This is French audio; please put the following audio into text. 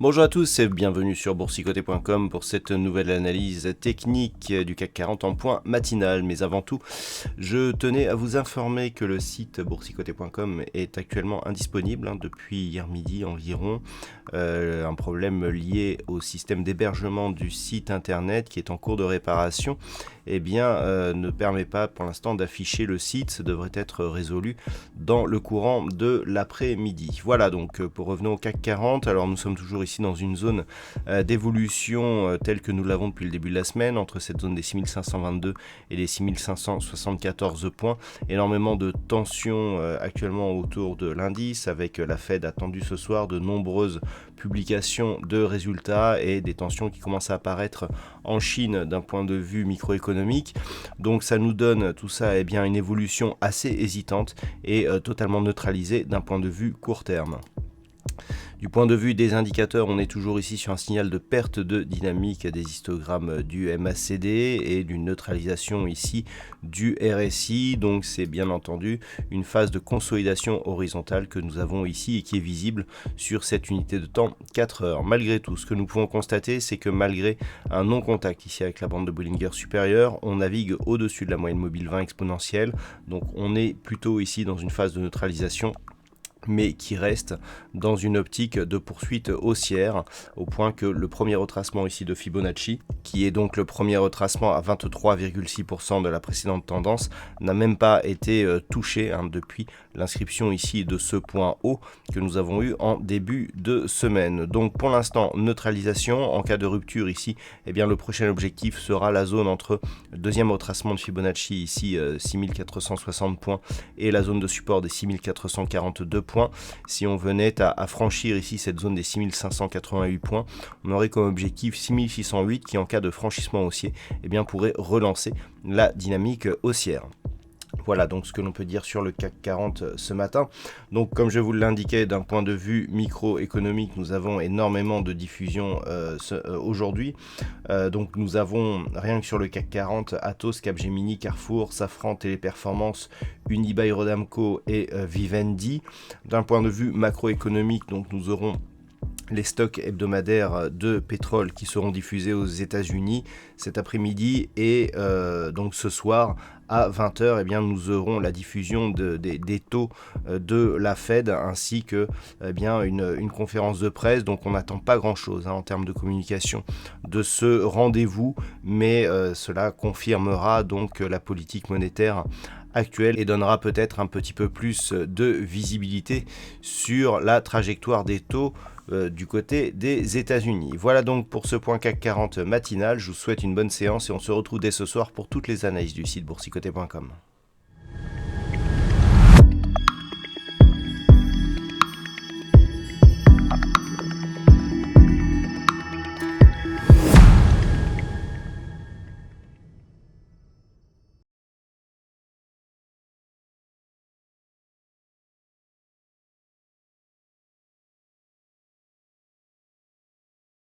Bonjour à tous et bienvenue sur boursicoté.com pour cette nouvelle analyse technique du CAC 40 en point matinal. Mais avant tout, je tenais à vous informer que le site boursicoté.com est actuellement indisponible depuis hier midi environ. Un problème lié au système d'hébergement du site internet qui est en cours de réparation ne permet pas pour l'instant d'afficher le site. Ça devrait être résolu dans le courant de l'après-midi. Voilà donc pour revenir au CAC 40. Alors nous sommes toujours ici dans une zone d'évolution telle que nous l'avons depuis le début de la semaine, entre cette zone des 6522 et les 6574 points. Énormément de tensions actuellement autour de l'indice, avec la Fed attendue ce soir, de nombreuses publications de résultats et des tensions qui commencent à apparaître en Chine d'un point de vue microéconomique. Donc ça nous donne tout ça une évolution assez hésitante et totalement neutralisée d'un point de vue court terme. Du point de vue des indicateurs, on est toujours ici sur un signal de perte de dynamique des histogrammes du MACD et d'une neutralisation ici du RSI. Donc c'est bien entendu une phase de consolidation horizontale que nous avons ici et qui est visible sur cette unité de temps 4 heures. Malgré tout, ce que nous pouvons constater, c'est que malgré un non-contact ici avec la bande de Bollinger supérieure, on navigue au-dessus de la moyenne mobile 20 exponentielle. Donc on est plutôt ici dans une phase de neutralisation, mais qui reste dans une optique de poursuite haussière, au point que le premier retracement ici de Fibonacci, qui est donc le premier retracement à 23,6% de la précédente tendance, n'a même pas été touché depuis l'inscription ici de ce point haut que nous avons eu en début de semaine. Donc pour l'instant, neutralisation. En cas de rupture ici, le prochain objectif sera la zone entre le deuxième retracement de Fibonacci ici 6460 points et la zone de support des 6442 points. Si on venait à franchir ici cette zone des 6588 points, on aurait comme objectif 6608 qui, en cas de franchissement haussier, pourrait relancer la dynamique haussière. Voilà donc ce que l'on peut dire sur le CAC 40 ce matin. Donc comme je vous l'indiquais, d'un point de vue microéconomique, nous avons énormément de diffusion aujourd'hui. Donc nous avons, rien que sur le CAC 40, Atos, Capgemini, Carrefour, Safran, Téléperformance, Unibail Rodamco et Vivendi. D'un point de vue macroéconomique, donc nous aurons les stocks hebdomadaires de pétrole qui seront diffusés aux États-Unis cet après-midi et donc ce soir à 20h, nous aurons la diffusion des taux de la Fed ainsi que une conférence de presse. Donc on n'attend pas grand-chose en termes de communication de ce rendez-vous, mais cela confirmera donc la politique monétaire actuelle et donnera peut-être un petit peu plus de visibilité sur la trajectoire des taux du côté des États-Unis. Voilà donc pour ce point CAC 40 matinal. Je vous souhaite une bonne séance et on se retrouve dès ce soir pour toutes les analyses du site boursicoté.com.